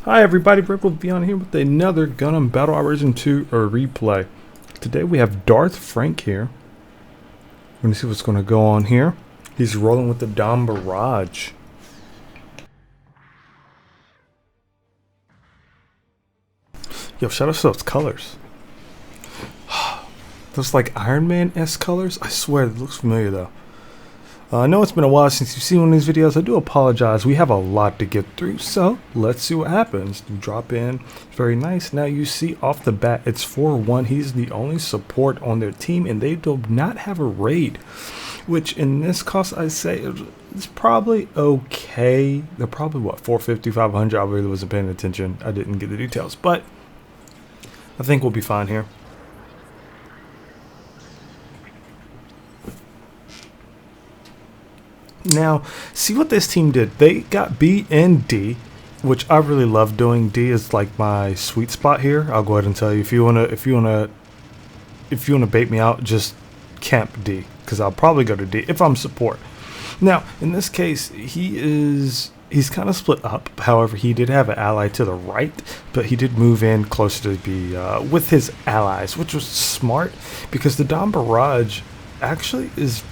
Hi everybody, RedWolfVion here with another Gun Battle Operation 2 replay. Today we have Darth Frank here. We're going to see what's going to go on here. He's rolling with the Barrage. Yo, shout out to those colors. Those like Iron Man-esque colors. I swear, it looks familiar though. I know it's been a while since you've seen one of these videos. I do apologize. We have a lot to get through, so let's see what happens. Drop in. Very nice. Now you see off the bat, it's 4-1. He's the only support on their team, and they do not have a raid, which in this cost, I say it's probably okay. They're probably, what, 450, 500? I really wasn't paying attention. I didn't get the details, but I think we'll be fine here. Now, see what this team did. They got B and D, which I really love doing. D is like my sweet spot here. I'll go ahead and tell you, if you wanna bait me out, just camp D, because I'll probably go to D if I'm support. Now, in this case, he's kind of split up. However, he did have an ally to the right, but he did move in closer to be with his allies, which was smart because the Barrage actually is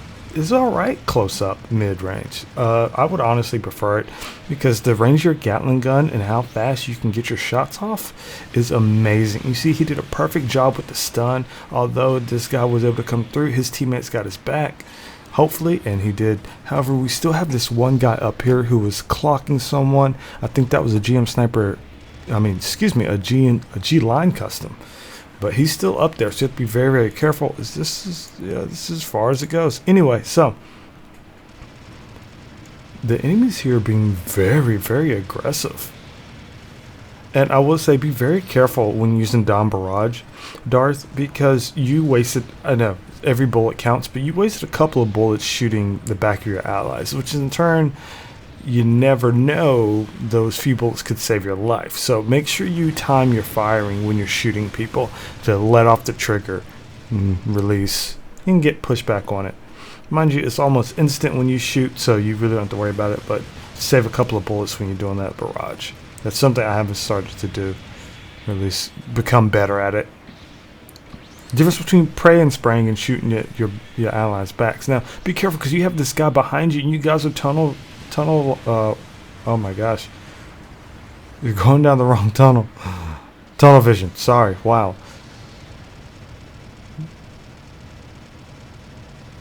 alright close up mid-range. I would honestly prefer it because the range of your Gatling gun and how fast you can get your shots off is amazing. You see, he did a perfect job with the stun. Although this guy was able to come through, his teammates got his back, hopefully, and he did. However, we still have this one guy up here who was clocking someone. I think that was a GM sniper. A G line custom. But he's still up there, so you have to be very, very careful. This is as far as it goes. Anyway, so the enemies here are being very, very aggressive. And I will say, be very careful when using Barrage, Darth, because you wasted, I know, every bullet counts, but you wasted a couple of bullets shooting the back of your allies, which in turn, you never know, those few bullets could save your life. So make sure you time your firing when you're shooting people to let off the trigger and release. You can get pushback on it. Mind you, it's almost instant when you shoot, so you really don't have to worry about it, but save a couple of bullets when you're doing that barrage. That's something I haven't started to do, or at least become better at it. The difference between prey and spraying and shooting your allies' backs. Now, be careful because you have this guy behind you and you guys are tunnel, oh my gosh, you're going down the wrong tunnel. Tunnel vision, sorry. Wow.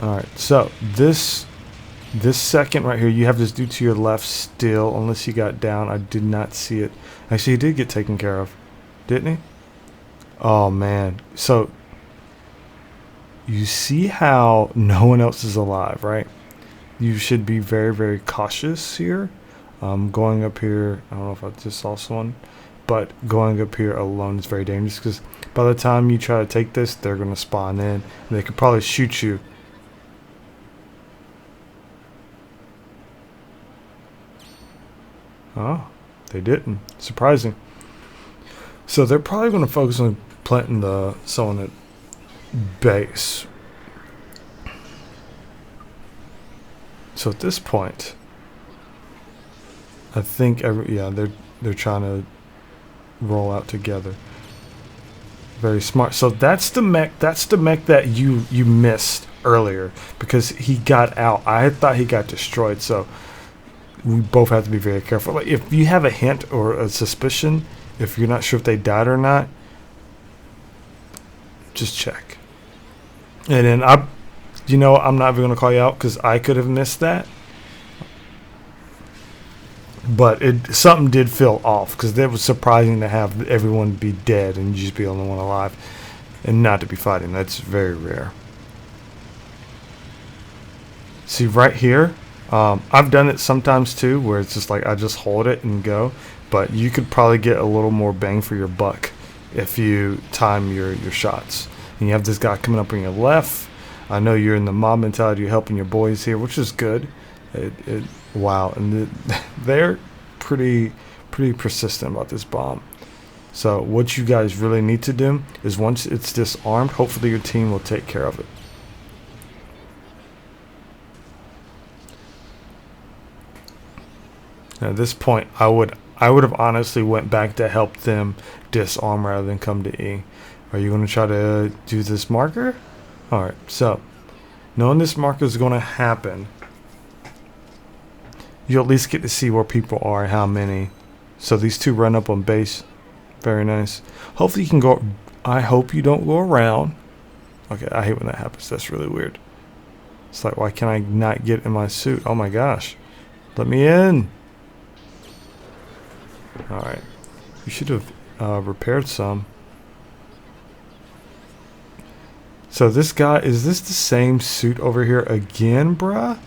Alright, so this second right here, you have this dude to your left still, unless he got down. I did not see it. Actually, he did get taken care of, didn't he? Oh man. So you see how no one else is alive, right? You should be very, very cautious here. Going up here, I don't know if I just saw someone, but going up here alone is very dangerous because by the time you try to take this, they're going to spawn in and they could probably shoot you. Oh, they didn't. Surprising. So they're probably going to focus on planting someone at base. So at this point, I think they're trying to roll out together. Very smart. So that's the mech. That's the mech that you missed earlier because he got out. I thought he got destroyed. So we both have to be very careful. Like if you have a hint or a suspicion, if you're not sure if they died or not, just check. And then I'm not even going to call you out because I could have missed that. But something did feel off because it was surprising to have everyone be dead and you just be the only one alive and not to be fighting. That's very rare. See right here, I've done it sometimes too where it's just like I just hold it and go. But you could probably get a little more bang for your buck if you time your shots. And you have this guy coming up on your left. I know you're in the mob mentality, you're helping your boys here, which is good. Wow, and they're pretty persistent about this bomb. So what you guys really need to do is once it's disarmed, hopefully your team will take care of it. At this point, I would I would have honestly went back to help them disarm rather than come to E. Are you going to try to do this marker? Alright, so knowing this marker is going to happen, you at least get to see where people are and how many. So these two run up on base. Very nice. Hopefully you can go. I hope you don't go around. Okay, I hate when that happens. That's really weird. It's like, why can I not get in my suit? Oh my gosh. Let me in. Alright. You should have repaired some. So this guy, is this the same suit over here again, bruh?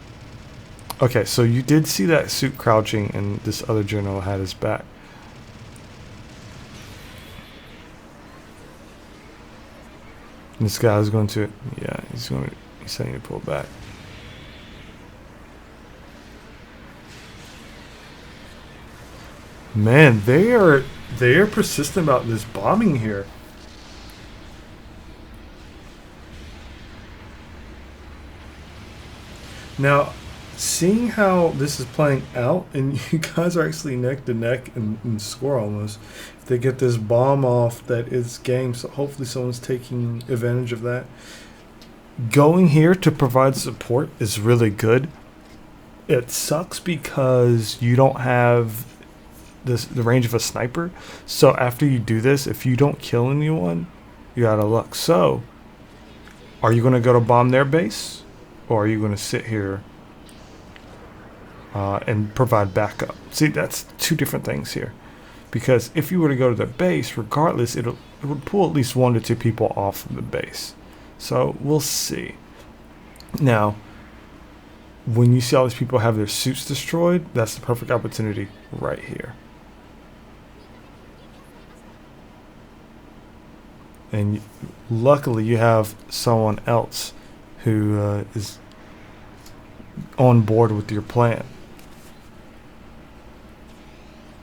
Okay, so you did see that suit crouching and this other general had his back. And this guy is going to, yeah, he's saying to pull back. Man, they are persistent about this bombing here. Now, seeing how this is playing out, and you guys are actually neck to neck in score almost. If they get this bomb off, that is game. So hopefully someone's taking advantage of that. Going here to provide support is really good. It sucks because you don't have the range of a sniper. So after you do this, if you don't kill anyone, you're out of luck. So, are you going to go to bomb their base? Or are you going to sit here and provide backup? See, that's two different things here. Because if you were to go to their base, regardless, it would pull at least 1 to 2 people off of the base. So we'll see. Now, when you see all these people have their suits destroyed, that's the perfect opportunity right here. And luckily you have someone else who is on board with your plan.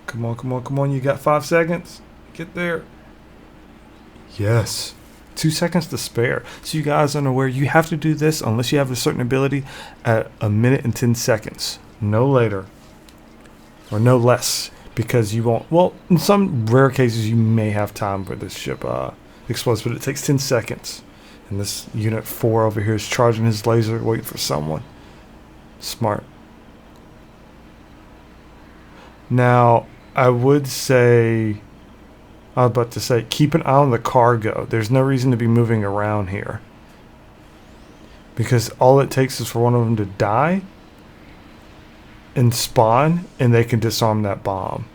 Come on, come on, come on. You got 5 seconds. Get there. Yes. 2 seconds to spare. So you guys are unaware, you have to do this unless you have a certain ability at 1 minute and 10 seconds. No later. Or no less. Because you won't. Well, in some rare cases you may have time for this ship explodes, but it takes 10 seconds. And this unit 4 over here is charging his laser, waiting for someone. Smart. Now, I would say, I was about to say, keep an eye on the cargo. There's no reason to be moving around here. Because all it takes is for one of them to die and spawn, and they can disarm that bomb.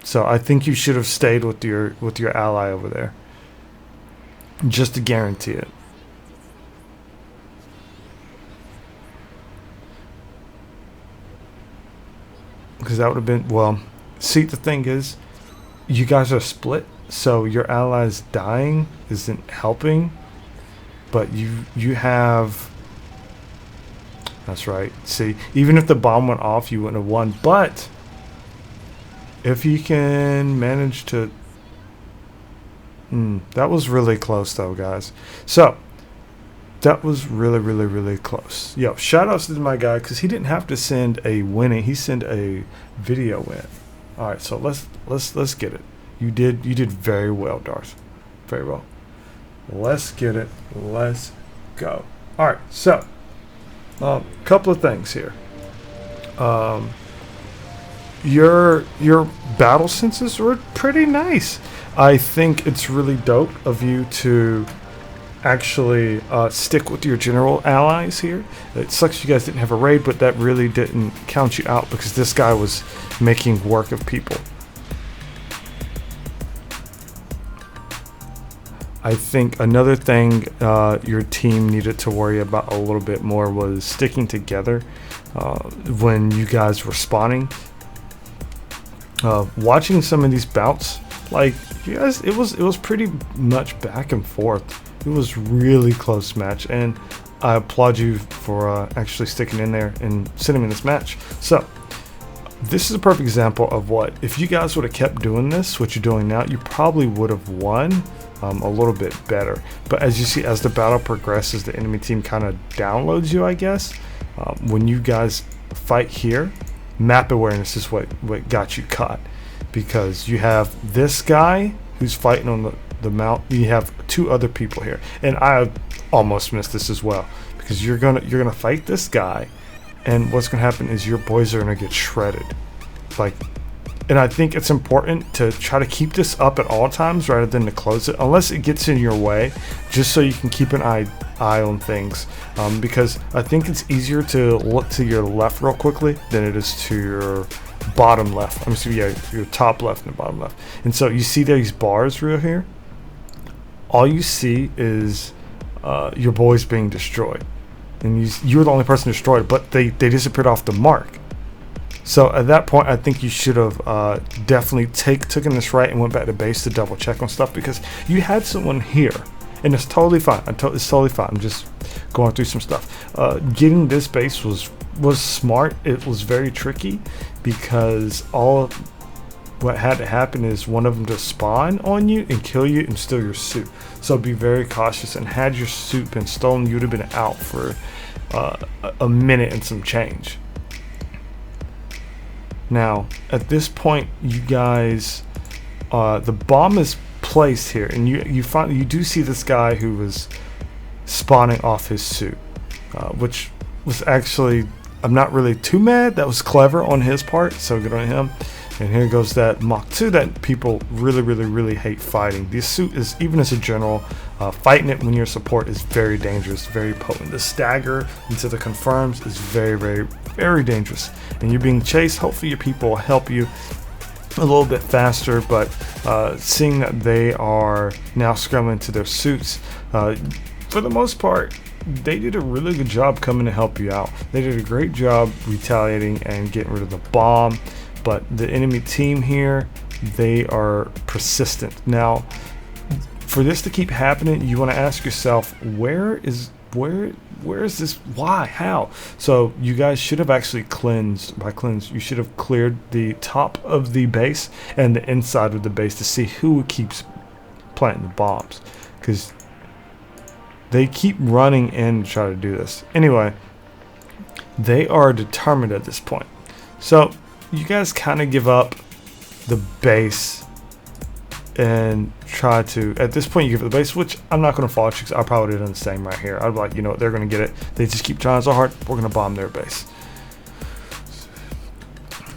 So I think you should have stayed with your ally over there. Just to guarantee it. Because that would have been, well, see, the thing is, you guys are split, so your allies dying isn't helping, but you have, that's right, see, even if the bomb went off, you wouldn't have won, but if you can manage to, that was really close though, guys. So, that was really, really, really close. Yo, shout outs to my guy, because he didn't have to send a winning, he sent a video win. Alright, so let's get it. You did very well, Darth. Very well. Let's get it. Let's go. Alright, so couple of things here. Your battle senses were pretty nice. I think it's really dope of you to actually stick with your general allies here. It sucks you guys didn't have a raid, but that really didn't count you out because this guy was making work of people. I think another thing your team needed to worry about a little bit more was sticking together when you guys were spawning. Watching some of these bouts, like you guys, it was pretty much back and forth. It was really close match, and I applaud you for actually sticking in there and sitting in this match. So this is a perfect example of what, if you guys would have kept doing this, what you're doing now, you probably would have won a little bit better. But as you see, as the battle progresses, the enemy team kind of downloads you, I guess. When you guys fight here, map awareness is what got you caught, because you have this guy who's fighting on the mount. You have two other people here, and I almost missed this as well, because you're gonna fight this guy, and what's gonna happen is your boys are gonna get shredded. Like, and I think it's important to try to keep this up at all times rather than to close it, unless it gets in your way, just so you can keep an eye on things. Because I think it's easier to look to your left real quickly than it is to your bottom left. I'm sorry, yeah, your top left and bottom left. And so you see these bars right here. All you see is your boys being destroyed, and you're the only person destroyed, but they disappeared off the mark. So at that point, I think you should have definitely taken this right and went back to base to double check on stuff, because you had someone here, and it's totally fine. It's totally fine. I'm just going through some stuff. Getting this base was smart. It was very tricky, because what had to happen is one of them to spawn on you and kill you and steal your suit. So be very cautious, and had your suit been stolen, you would have been out for a minute and some change. Now, at this point, you guys, the bomb is placed here, and you do see this guy who was spawning off his suit, which was actually, I'm not really too mad. That was clever on his part, so good on him. And here goes that Mach 2 that people really hate fighting. This suit is, even as a general, fighting it when you're support is very dangerous, very potent. The stagger into the confirms is very dangerous. And you're being chased. Hopefully your people will help you a little bit faster, but seeing that they are now scrambling to their suits, for the most part, they did a really good job coming to help you out. They did a great job retaliating and getting rid of the bomb. But the enemy team here, they are persistent. Now, for this to keep happening, you want to ask yourself, where is this? Why? How? So you guys should have actually cleansed. By cleanse, you should have cleared the top of the base and the inside of the base to see who keeps planting the bombs, because they keep running in to try to do this. Anyway, they are determined at this point. So you guys kind of give up the base and try to, at this point you give it the base, which I'm not going to fault you, because I probably would have done the same right here. I'd be like, you know what, they're going to get it. They just keep trying so hard, we're going to bomb their base.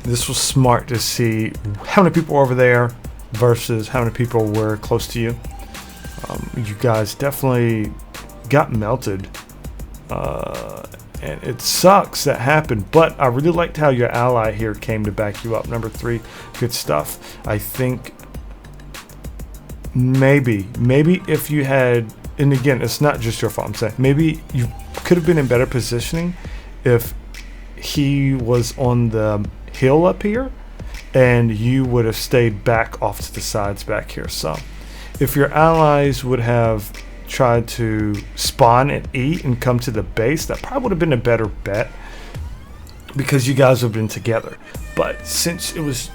This was smart to see how many people were over there versus how many people were close to you. You guys definitely got melted. And it sucks that happened, but I really liked how your ally here came to back you up. Number 3, good stuff. I think maybe if you had, and again, it's not just your fault, I'm saying, maybe you could have been in better positioning if he was on the hill up here and you would have stayed back off to the sides back here. So if your allies would have tried to spawn and eat and come to the base, that probably would have been a better bet, because you guys would have been together. But since it was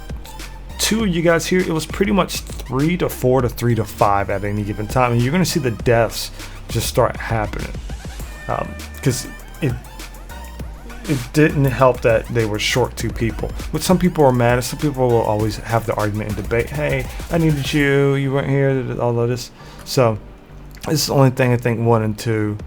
2 of you guys here, it was pretty much 3 to 4 to 3 to 5 at any given time, and you're going to see the deaths just start happening, because it didn't help that they were short 2 people. But some people are mad, and some people will always have the argument and debate, hey, I needed you, you weren't here, all of this. So this is the only thing I think 1 and 2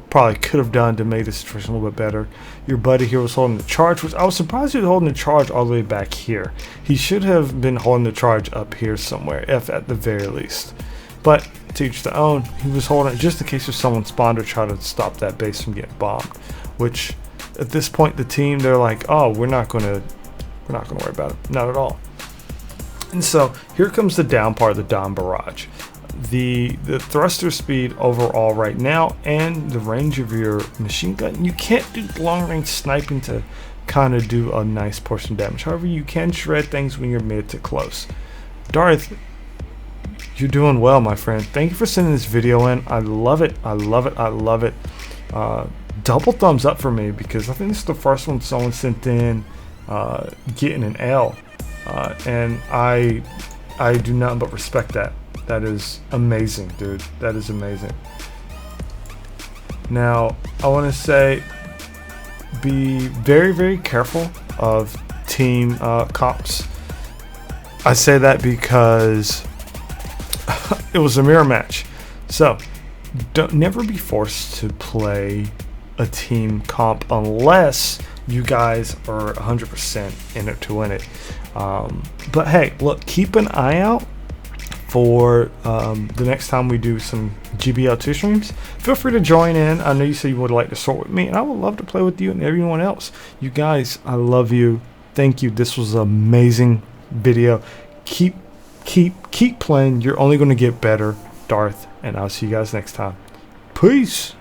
probably could have done to make the situation a little bit better. Your buddy here was holding the charge, which I was surprised he was holding the charge all the way back here. He should have been holding the charge up here somewhere, if at the very least. But to each their own, he was holding it just in case if someone spawned or tried to stop that base from getting bombed. Which at this point, the team, they're like, oh, we're not gonna worry about it, not at all. And so here comes the down part of the Dom Barrage. The thruster speed overall right now and the range of your machine gun, you can't do long range sniping to kind of do a nice portion of damage. However, you can shred things when you're mid to close. Darth, you're doing well, my friend. Thank you for sending this video in. I love it. Double thumbs up for me, because I think this is the first one someone sent in getting an L, and I do nothing but respect that. That is amazing, dude. That is amazing. Now, I want to say, be very careful of team comps. I say that because it was a mirror match. So never be forced to play a team comp unless you guys are 100% in it to win it. But hey, look, keep an eye out for the next time we do some GBL2 streams. Feel free to join in. I know you said you would like to sort with me, and I would love to play with you and everyone else. You guys, I love you. Thank you. This was an amazing video. Keep playing. You're only going to get better, Darth, and I'll see you guys next time. Peace.